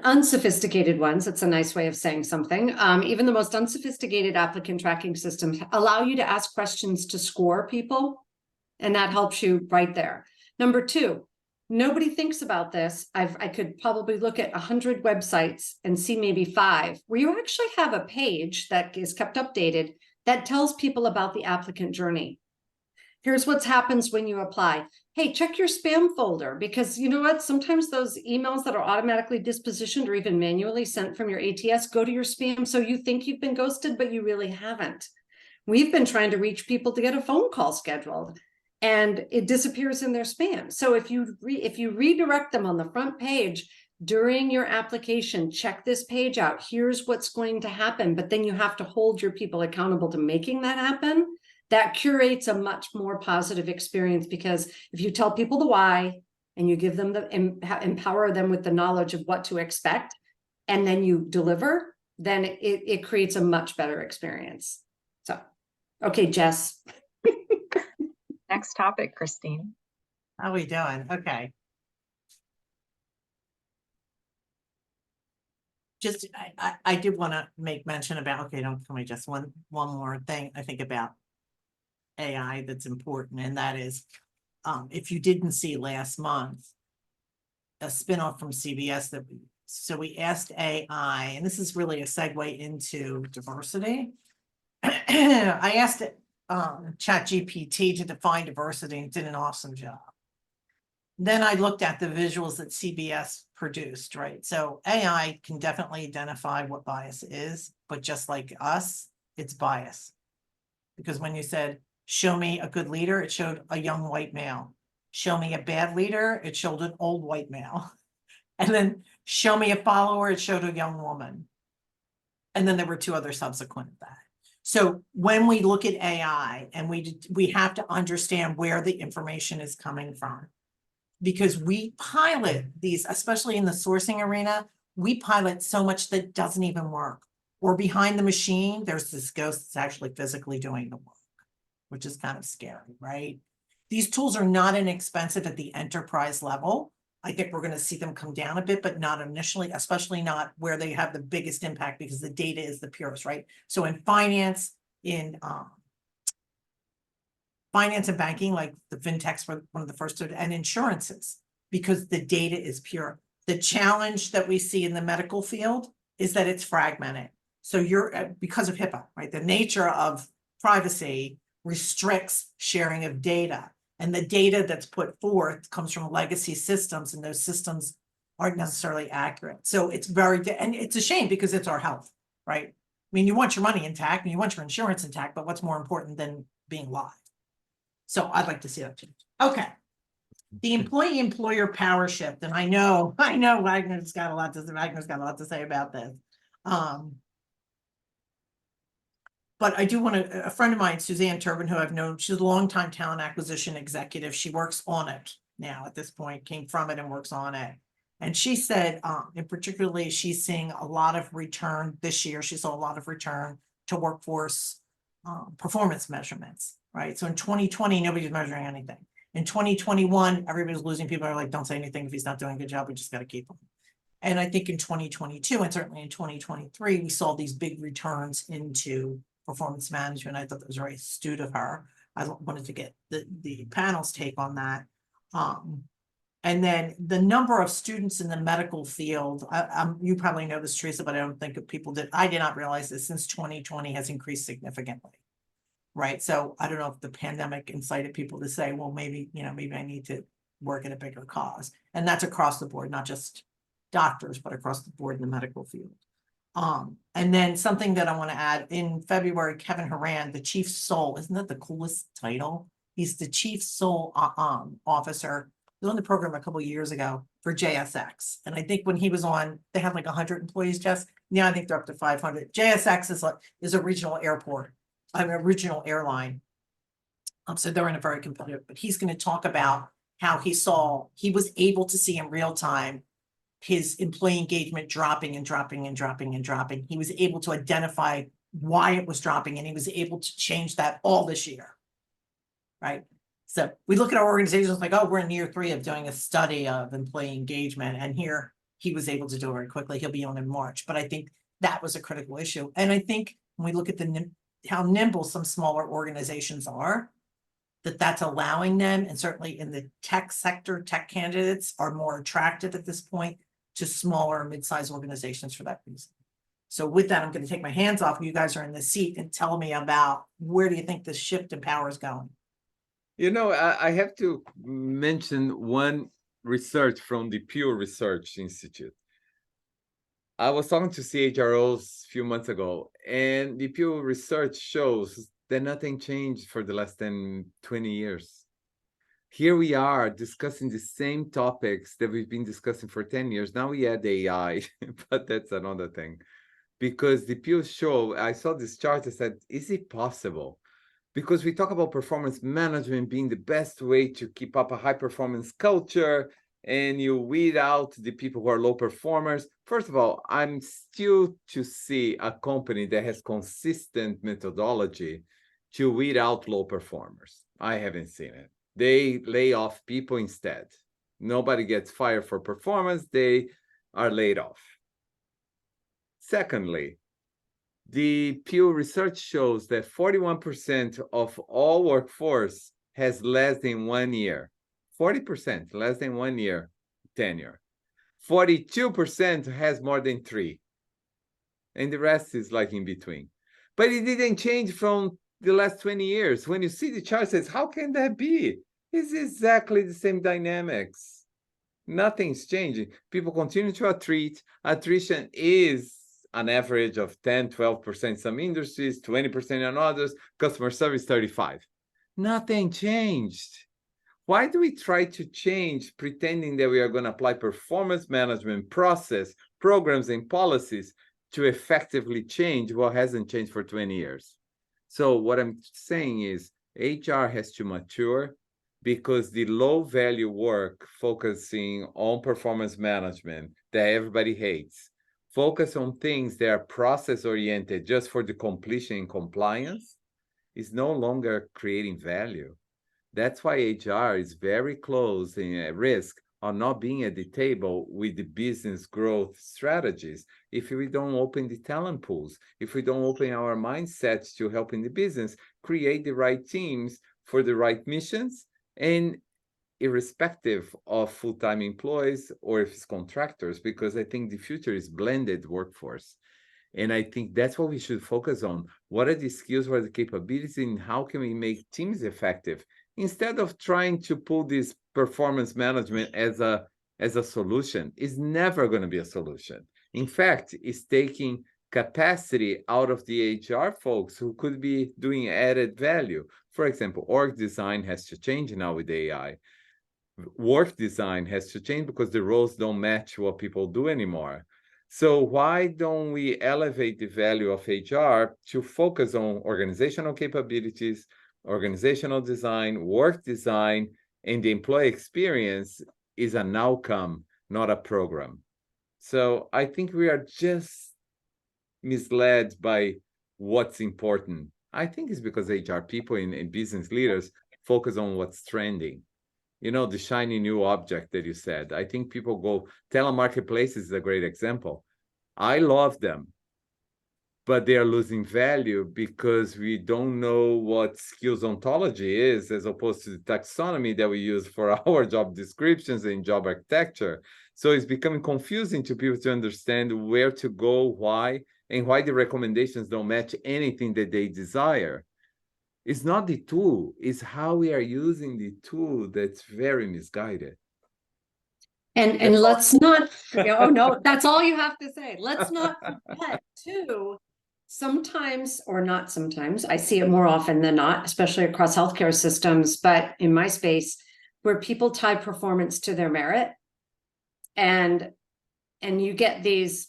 S3: unsophisticated ones, that's a nice way of saying something. Even the most unsophisticated applicant tracking systems allow you to ask questions to score people, and that helps you right there. Number two, nobody thinks about this. I could probably look at 100 websites and see maybe 5 where you actually have a page that is kept updated that tells people about the applicant journey. Here's what happens when you apply. Hey, check your spam folder, because you know what? Sometimes those emails that are automatically dispositioned or even manually sent from your ATS go to your spam. So you think you've been ghosted, but you really haven't. We've been trying to reach people to get a phone call scheduled, and it disappears in their spam. So if you redirect them on the front page during your application, check this page out. Here's what's going to happen. But then you have to hold your people accountable to making that happen. That curates a much more positive experience, because if you tell people the why and you give them empower them with the knowledge of what to expect, and then you deliver, then it creates a much better experience. So, okay, Jess.
S1: Next topic, Christine.
S2: How are we doing? Okay. Just, I did want to make mention about, okay, don't tell me, just one more thing I think about AI that's important, and that is, if you didn't see last month, a spinoff from CBS so we asked AI, and this is really a segue into diversity. I asked it, ChatGPT to define diversity, and did an awesome job. Then I looked at the visuals that CBS produced, right? So AI can definitely identify what bias is, but just like us, it's bias. Because when you said, show me a good leader, it showed a young white male. Show me a bad leader, it showed an old white male. And then show me a follower, it showed a young woman. And then there were 2 other subsequent of that. So when we look at AI, and we have to understand where the information is coming from, because we pilot these, especially in the sourcing arena, we pilot so much that doesn't even work. Or behind the machine, there's this ghost that's actually physically doing the work, which is kind of scary, right? These tools are not inexpensive at the enterprise level. I think we're going to see them come down a bit, but not initially, especially not where they have the biggest impact, because the data is the purest, right? So in finance, finance and banking, like the fintechs were one of the first to, and insurances, because the data is pure. The challenge that we see in the medical field is that it's fragmented. So because of HIPAA, right? The nature of privacy restricts sharing of data, and the data that's put forth comes from legacy systems, and those systems aren't necessarily accurate. So it's and it's a shame because it's our health, right? I mean, you want your money intact and you want your insurance intact, but what's more important than being live? So I'd like to see that change. Okay. The employee-employer power shift, and I know Wagner's got a lot to say about this. But I do want to, a friend of mine, Suzanne Turbin, who I've known, she's a longtime talent acquisition executive. She works on it now at this point, came from it and works on it. And she said, and particularly, she's seeing a lot of return this year. She saw a lot of return to workforce performance measurements, right? So in 2020, nobody's measuring anything. In 2021, everybody's losing people are like, don't say anything if he's not doing a good job. We just got to keep him. And I think in 2022 and certainly in 2023, we saw these big returns into performance management. I thought that was very astute of her. I wanted to get the panel's take on that. And then the number of students in the medical field, you probably know this, Theresa, but I don't think people did. I did not realize this since 2020 has increased significantly. Right. So I don't know if the pandemic incited people to say, well, maybe I need to work at a bigger cause. And that's across the board, not just doctors, but across the board in the medical field. And then something that I want to add, in February, Kevin Horan, the chief soul, isn't that the coolest title? He's the chief soul officer. He was on the program a couple of years ago for JSX. And I think when he was on, they had like 100 employees, Jess. Now I think they're up to 500. JSX is a regional airport. I'm a regional airline. So they're in a very competitive, but he's going to talk about how he was able to see in real time his employee engagement dropping and dropping and dropping and dropping. He was able to identify why it was dropping, and he was able to change that all this year. Right. So we look at our organizations like, oh, we're in year 3 of doing a study of employee engagement. And here he was able to do it very quickly. He'll be on in March. But I think that was a critical issue. And I think when we look at how nimble some smaller organizations are, that's allowing them, and certainly in the tech sector, tech candidates are more attractive at this point to smaller mid-sized organizations for that reason. So with that, I'm going to take my hands off. You guys are in the seat and tell me about where do you think this shift in power is going?
S4: I have to mention one research from the Pew Research Institute. I was talking to CHROs a few months ago, and the Pew research shows that nothing changed for the last 10, 20 years. Here we are discussing the same topics that we've been discussing for 10 years. Now we add AI, but that's another thing. Because the Pew show, I saw this chart, I said, is it possible? Because we talk about performance management being the best way to keep up a high performance culture, and you weed out the people who are low performers. First of all, I'm still to see a company that has consistent methodology to weed out low performers. I haven't seen it. They lay off people instead. Nobody gets fired for performance. They are laid off. Secondly, the Pew research shows that 41% of all workforce has less than 1 year. 40% less than 1 year tenure. 42% has more than 3. And the rest is like in between. But it didn't change from the last 20 years. When you see the chart, it says, how can that be? It's exactly the same dynamics. Nothing's changing. People continue to attrit. Attrition is an average of 10, 12% in some industries, 20% in others. Customer service, 35%. Nothing changed. Why do we try to change pretending that we are going to apply performance management process, programs, and policies to effectively change what hasn't changed for 20 years? So what I'm saying is HR has to mature, because the low value work focusing on performance management that everybody hates, focus on things that are process oriented just for the completion and compliance, is no longer creating value. That's why HR is very close and at risk of not being at the table with the business growth strategies if we don't open the talent pools, if we don't open our mindsets to helping the business create the right teams for the right missions, and irrespective of full-time employees or if it's contractors, because I think the future is blended workforce. And I think that's what we should focus on. What are the skills, what are the capabilities, and how can we make teams effective? Instead of trying to pull this performance management as a as a solution is never going to be a solution. In fact, it's taking capacity out of the HR folks who could be doing added value. For example, org design has to change now with AI. Work design has to change because the roles don't match what people do anymore. So why don't we elevate the value of HR to focus on organizational capabilities, organizational design, work design, and the employee experience is an outcome, not a program. So I think we are just misled by what's important. I think it's because HR people and business leaders focus on what's trending. You know, the shiny new object that you said. I think people go, telemarketplace is a great example. I love them, but they are losing value because we don't know what skills ontology is, as opposed to the taxonomy that we use for our job descriptions and job architecture. So it's becoming confusing to people to understand where to go, why, and why the recommendations don't match anything that they desire. It's not the tool, it's how we are using the tool that's very misguided.
S3: And let's not, oh no, that's all you have to say. Let's not forget too, sometimes, or not sometimes, I see it more often than not, especially across healthcare systems, but in my space, where people tie performance to their merit. And you get these,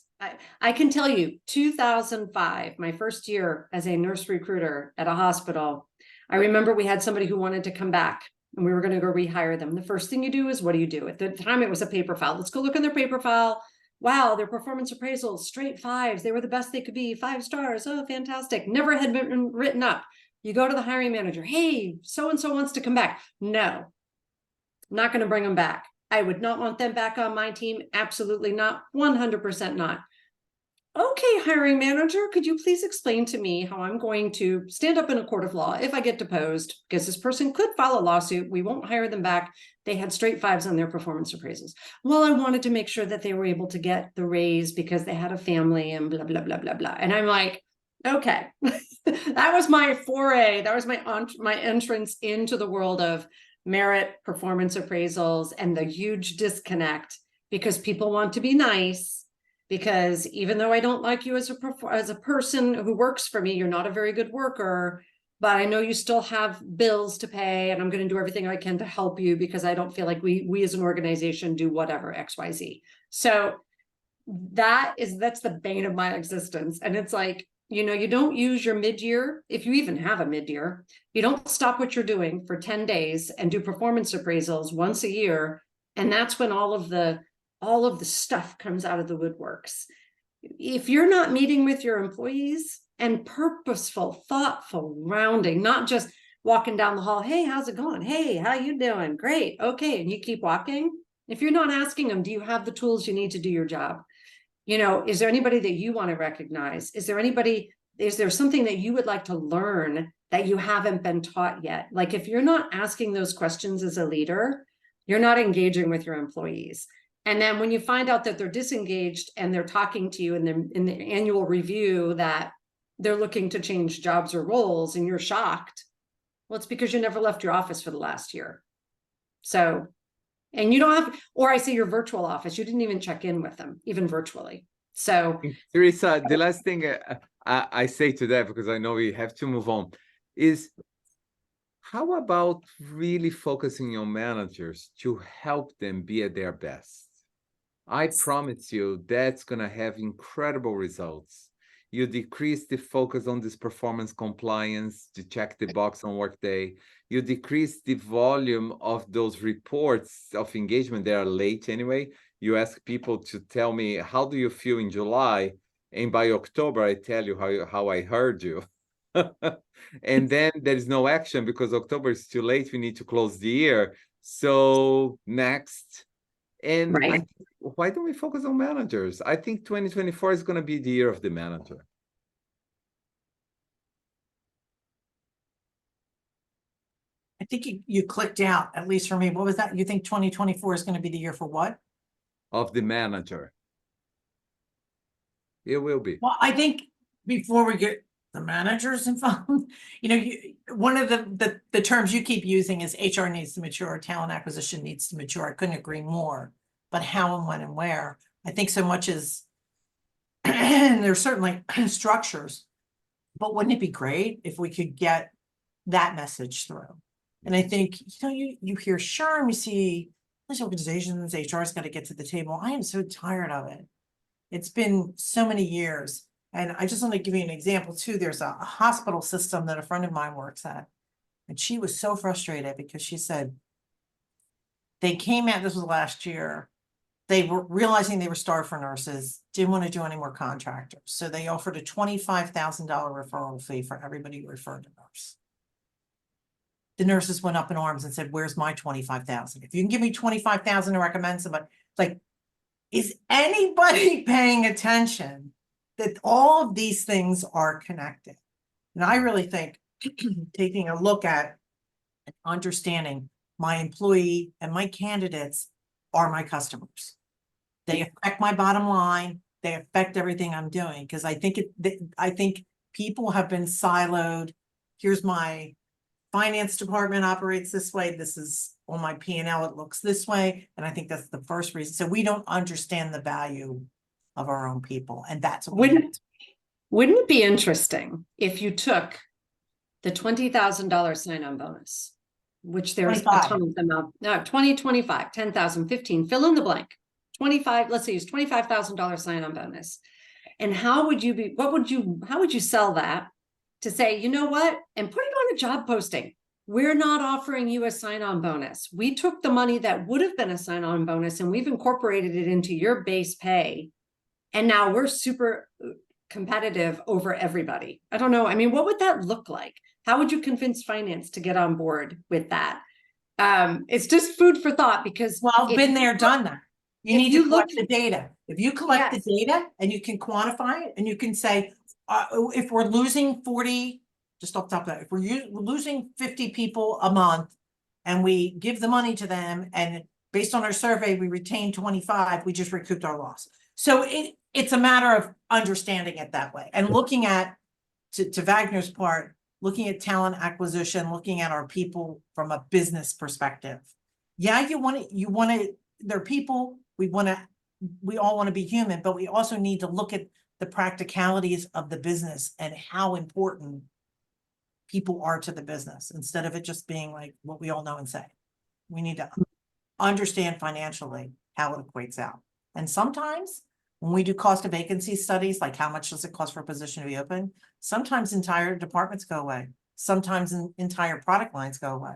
S3: I can tell you, 2005, my first year as a nurse recruiter at a hospital, I remember we had somebody who wanted to come back and we were going to go rehire them. The first thing you do is, what do you do? At the time, it was a paper file. Let's go look in their paper file. Wow, their performance appraisals, straight fives. They were the best they could be, 5 stars. Oh, fantastic. Never had been written up. You go to the hiring manager. Hey, so-and-so wants to come back. No, I'm not going to bring them back. I would not want them back on my team. Absolutely not. 100% not. Okay, hiring manager, could you please explain to me how I'm going to stand up in a court of law if I get deposed? Because this person could file a lawsuit. We won't hire them back. They had straight 5s on their performance appraisals. Well, I wanted to make sure that they were able to get the raise because they had a family and blah, blah, blah, blah, blah. And I'm like, okay, that was my foray. That was my entrance into the world of merit performance appraisals and the huge disconnect because people want to be nice. Because even though I don't like you as a person who works for me, you're not a very good worker, but I know you still have bills to pay and I'm going to do everything I can to help you because I don't feel like we as an organization do whatever XYZ. So that's the bane of my existence. And it's like, you know, you don't use your mid-year, if you even have a mid-year, you don't stop what you're doing for 10 days and do performance appraisals once a year. And that's when all of the stuff comes out of the woodworks. If you're not meeting with your employees and purposeful, thoughtful rounding, not just walking down the hall, hey, how's it going? Hey, how you doing? Great. Okay. And you keep walking. If you're not asking them, do you have the tools you need to do your job? You know, is there anybody that you want to recognize? Is there something that you would like to learn that you haven't been taught yet? Like if you're not asking those questions as a leader, you're not engaging with your employees. And then when you find out that they're disengaged and they're talking to you in the annual review that they're looking to change jobs or roles and you're shocked, well, it's because you never left your office for the last year. So, and you don't have, or I say your virtual office, you didn't even check in with them, even virtually. So,
S4: Theresa, the last thing I say to that, because I know we have to move on, is how about really focusing on managers to help them be at their best? I promise you that's going to have incredible results. You decrease the focus on this performance compliance to check the box on Workday. You decrease the volume of those reports of engagement that are late anyway. You ask people to tell me, how do you feel in July? And by October, I tell you how I heard you. And then there is no action because October is too late. We need to close the year. So next. And
S3: right.
S4: Why don't we focus on managers? I think 2024 is going to be the year of the manager.
S2: I think you clicked out, at least for me. What was that? You think 2024 is going to be the year for what?
S4: Of the manager. It will be.
S2: Well, I think before we get the managers involved, you know, one of the terms you keep using is HR needs to mature, talent acquisition needs to mature. I couldn't agree more. but how and when and where. I think so much as, and there's certainly structures, but wouldn't it be great if we could get that message through? And I think, you hear SHRM, you see these organizations, HR's got to get to the table. I am so tired of it. It's been so many years. And I just want to give you an example too. There's a hospital system that a friend of mine works at. And she was so frustrated because she said, they came out, this was last year, they were realizing they were starved for nurses, didn't want to do any more contractors. So they offered a $25,000 referral fee for everybody who referred a nurse. The nurses went up in arms and said, where's my 25,000? If you can give me 25,000 to recommend somebody, like, is anybody paying attention that all of these things are connected? And I really think taking a look at and understanding my employee and my candidates are my customers. They affect my bottom line. They affect everything I'm doing. Because I think people have been siloed. Here's my finance department operates this way. This is on my P&L. It looks this way. And I think that's the first reason. So we don't understand the value of our own people. And that's what
S3: wouldn't it be interesting if you took the $20,000 sign-on bonus, which there's
S2: 25.
S3: a ton of them out. No, 20, 25, 10,000, 15, fill in the blank. 25, let's say use $25,000 sign-on bonus. And how would you sell that to say, you know what, and put it on a job posting. We're not offering you a sign-on bonus. We took the money that would have been a sign-on bonus and we've incorporated it into your base pay. And now we're super competitive over everybody. I don't know. I mean, what would that look like? How would you convince finance to get on board with that? It's just food for thought because
S2: I've been there, done that. You need to collect the data. If you collect the data and you can quantify it and you can say, if we're losing 40, just off the top of that, if we're losing 50 people a month and we give the money to them and based on our survey, we retain 25, we just recouped our loss. So it's a matter of understanding it that way and looking at, to Wagner's part, looking at talent acquisition, looking at our people from a business perspective. Yeah, you want to, they're people, we all want to be human, but we also need to look at the practicalities of the business and how important people are to the business instead of it just being like what we all know and say. We need to understand financially how it equates out. And sometimes when we do cost of vacancy studies, like how much does it cost for a position to be open? Sometimes entire departments go away. Sometimes entire product lines go away.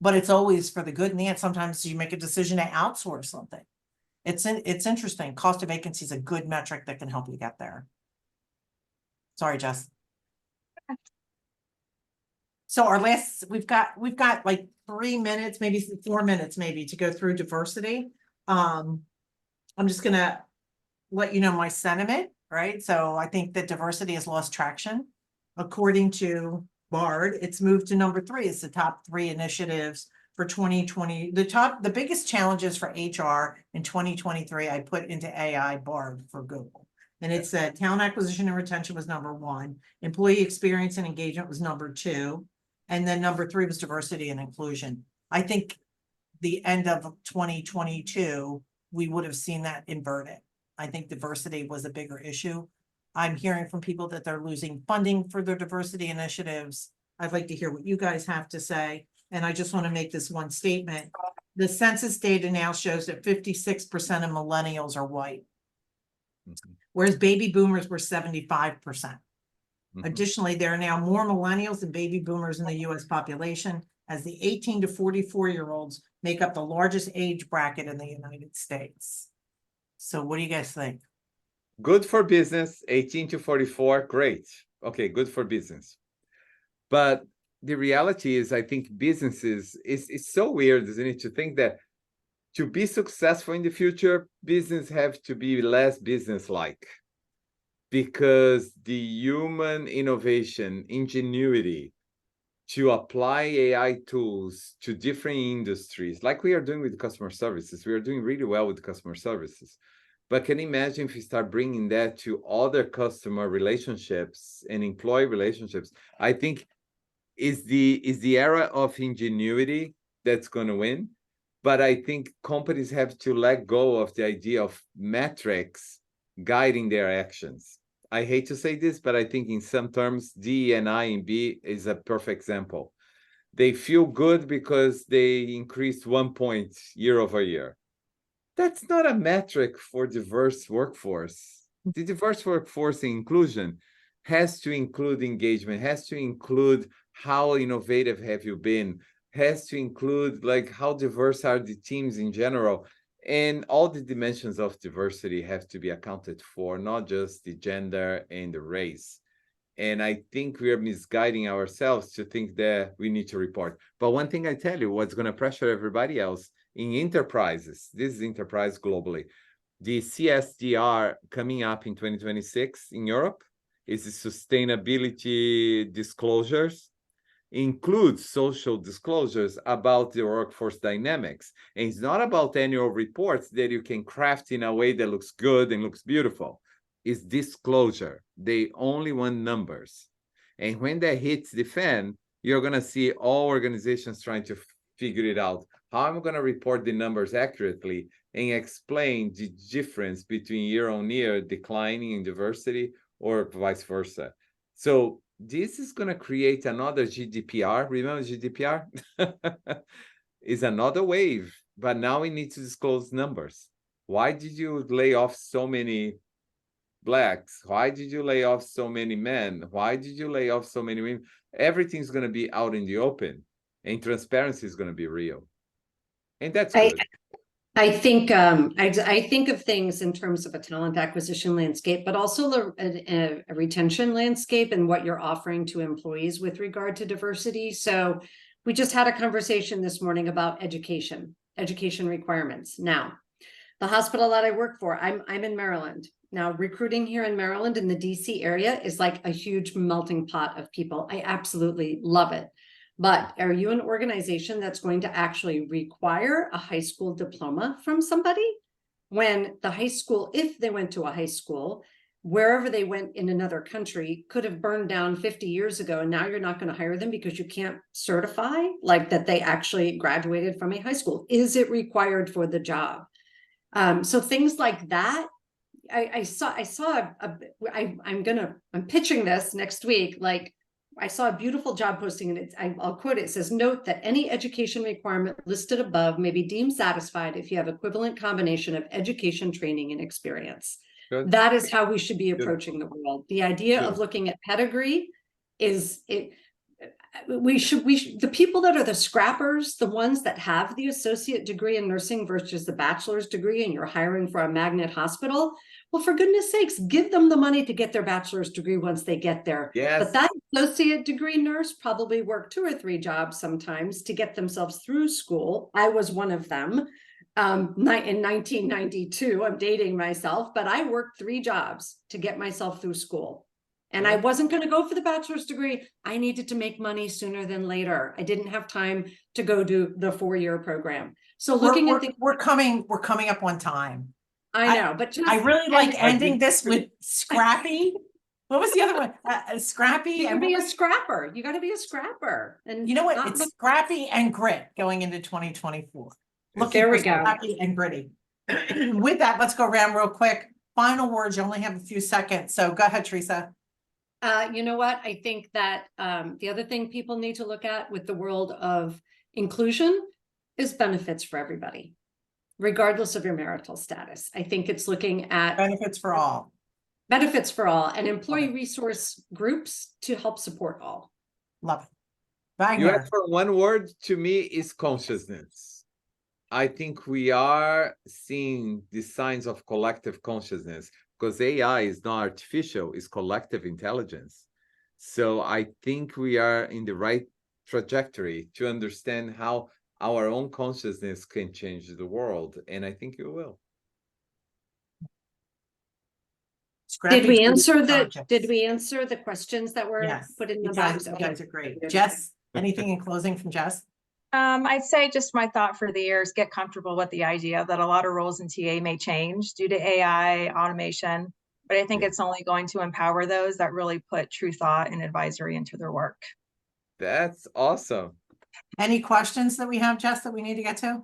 S2: But it's always for the good and the end. Sometimes you make a decision to outsource something. It's interesting. Cost of vacancy is a good metric that can help you get there. Sorry, Jess. So our last, we've got like 3 minutes, maybe 4 minutes, maybe to go through diversity. I'm just gonna let you know my sentiment, right? So I think that diversity has lost traction. According to BARD, it's moved to number 3. It's the top 3 initiatives for 2020. The biggest challenges for HR in 2023, I put into AI BARD for Google. And it's talent acquisition and retention was number 1. Employee experience and engagement was number 2. And then number 3 was diversity and inclusion. I think the end of 2022, we would have seen that inverted. I think diversity was a bigger issue. I'm hearing from people that they're losing funding for their diversity initiatives. I'd like to hear what you guys have to say. And I just want to make this one statement. The census data now shows that 56% of millennials are white, whereas baby boomers were 75%. Additionally, there are now more millennials than baby boomers in the US population, as the 18 to 44-year-olds make up the largest age bracket in the United States. So what do you guys think?
S4: Good for business, 18 to 44, great. Okay, good for business. But the reality is, I think businesses, it's so weird, isn't it, to think that to be successful in the future, business have to be less business-like. Because the human innovation, ingenuity to apply AI tools to different industries, like we are doing with customer services, we are doing really well with customer services. But can you imagine if we start bringing that to other customer relationships and employee relationships? I think is the era of ingenuity that's going to win. But I think companies have to let go of the idea of metrics guiding their actions. I hate to say this, but I think in some terms, D and I and B is a perfect example. They feel good because they increased 1 point year over year. That's not a metric for diverse workforce. The diverse workforce inclusion has to include engagement, has to include how innovative have you been, has to include like how diverse are the teams in general. And all the dimensions of diversity have to be accounted for, not just the gender and the race. And I think we are misguiding ourselves to think that we need to report. But one thing I tell you, what's going to pressure everybody else in enterprises, this is enterprise globally, the CHCR coming up in 2026 in Europe is the sustainability disclosures, includes social disclosures about the workforce dynamics. And it's not about annual reports that you can craft in a way that looks good and looks beautiful. It's disclosure. They only want numbers. And when that hits the fan, you're going to see all organizations trying to figure it out. How am I going to report the numbers accurately and explain the difference between year-on-year declining in diversity or vice versa? So this is going to create another GDPR. Remember GDPR? Is another wave, but now we need to disclose numbers. Why did you lay off so many Blacks? Why did you lay off so many men? Why did you lay off so many women? Everything's going to be out in the open, and transparency is going to be real. And that's good.
S3: I think I think of things in terms of a talent acquisition landscape, but also a retention landscape and what you're offering to employees with regard to diversity. So we just had a conversation this morning about education requirements. Now, the hospital that I work for, I'm in Maryland. Now, recruiting here in Maryland in the DC area is like a huge melting pot of people. I absolutely love it. But are you an organization that's going to actually require a high school diploma from somebody? When the high school, if they went to a high school, wherever they went in another country, could have burned down 50 years ago, and now you're not going to hire them because you can't certify like that they actually graduated from a high school. Is it required for the job? So things like that. I'm pitching this next week. Like, I saw a beautiful job posting, and I'll quote it. It says, note that any education requirement listed above may be deemed satisfied if you have equivalent combination of education, training, and experience. Good. That is how we should be approaching the world. The idea of looking at pedigree is it. We should the people that are the scrappers, the ones that have the associate degree in nursing versus the bachelor's degree, and you're hiring for a magnet hospital. Well, for goodness sakes, give them the money to get their bachelor's degree once they get there. Yes. But that associate degree nurse probably worked 2 or 3 jobs sometimes to get themselves through school. I was one of them in 1992. I'm dating myself, but I worked 3 jobs to get myself through school. And I wasn't going to go for the bachelor's degree. I needed to make money sooner than later. I didn't have time to go do the 4-year program. So
S2: we're coming up on time.
S3: I know, but
S2: I really like ending this with scrappy. What was the other one? Scrappy.
S3: You gotta be a scrapper. You got to be a scrapper. And
S2: you know what? It's scrappy and grit going into 2024.
S3: There we go.
S2: Scrappy and gritty. With that, let's go around real quick. Final words. You only have a few seconds, so go ahead, Theresa.
S3: You know what? I think that the other thing people need to look at with the world of inclusion is benefits for everybody, regardless of your marital status. I think it's looking at
S2: benefits for all.
S3: Benefits for all, and employee resource groups to help support all.
S2: Love it. Wagner.
S4: You asked for one word, to me, is consciousness. I think we are seeing the signs of collective consciousness, because AI is not artificial, it's collective intelligence. So I think we are in the right trajectory to understand how our own consciousness can change the world. And I think it will.
S3: Did we answer the questions that were put in the box?
S2: You guys are great. Jess, anything in closing from Jess?
S1: I'd say just my thought for the year is get comfortable with the idea that a lot of roles in TA may change due to AI, automation, but I think it's only going to empower those that really put true thought and advisory into their work.
S4: That's awesome.
S2: Any questions that we have, Jess, that we need to get to?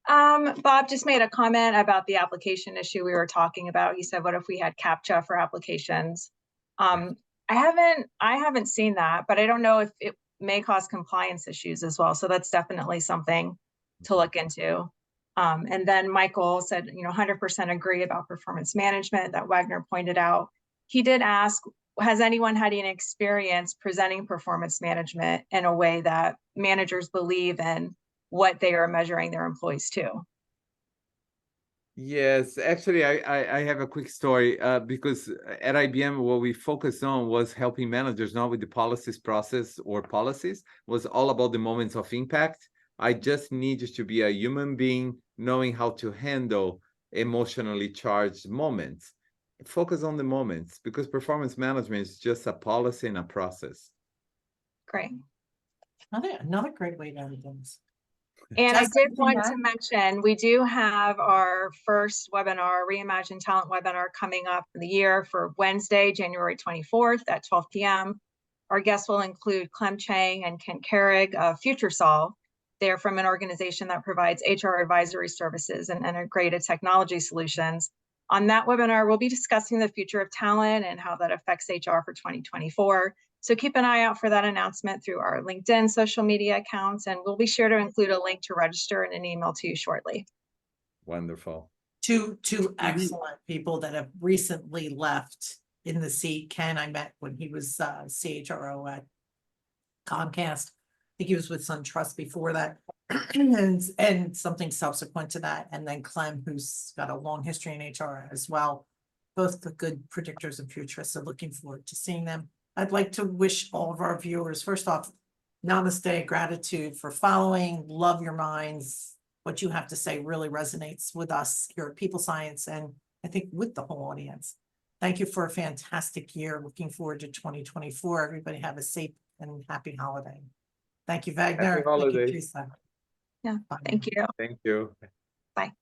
S1: Bob just made a comment about the application issue we were talking about. He said, what if we had CAPTCHA for applications? I haven't seen that, but I don't know if it may cause compliance issues as well. So that's definitely something to look into. And then Michael said, 100% agree about performance management that Wagner pointed out. He did ask, has anyone had any experience presenting performance management in a way that managers believe in what they are measuring their employees to?
S4: Yes, actually, I have a quick story because at IBM, what we focused on was helping managers, not with the policies process or policies, was all about the moments of impact. I just needed to be a human being knowing how to handle emotionally charged moments. Focus on the moments because performance management is just a policy and a process.
S1: Great.
S2: Another great way to do things.
S1: And
S2: Jess,
S1: I did
S2: anything
S1: want
S2: to
S1: to mention, we do have our first webinar, Reimagine Talent webinar coming up in the year for Wednesday, January 24th at 12 p.m. Our guests will include Clem Chang and Ken Carrig of FutureSolve. They're from an organization that provides HR advisory services and integrated technology solutions. On that webinar, we'll be discussing the future of talent and how that affects HR for 2024. So keep an eye out for that announcement through our LinkedIn social media accounts, and we'll be sure to include a link to register in an email to you shortly.
S4: Wonderful.
S2: Two excellent people that have recently left in the seat. Ken, I met when he was CHRO at Comcast. I think he was with SunTrust before that, and something subsequent to that. And then Clem, who's got a long history in HR as well. Both the good predictors of future. So looking forward to seeing them. I'd like to wish all of our viewers, first off, namaste, gratitude for following, love your minds. What you have to say really resonates with us here at People Science, and I think with the whole audience. Thank you for a fantastic year. Looking forward to 2024. Everybody have a safe and happy holiday. Thank you, Wagner.
S4: Happy holidays.
S2: Thank you, Theresa.
S1: Yeah,
S2: Bye.
S1: thank you.
S4: Thank you.
S1: Bye.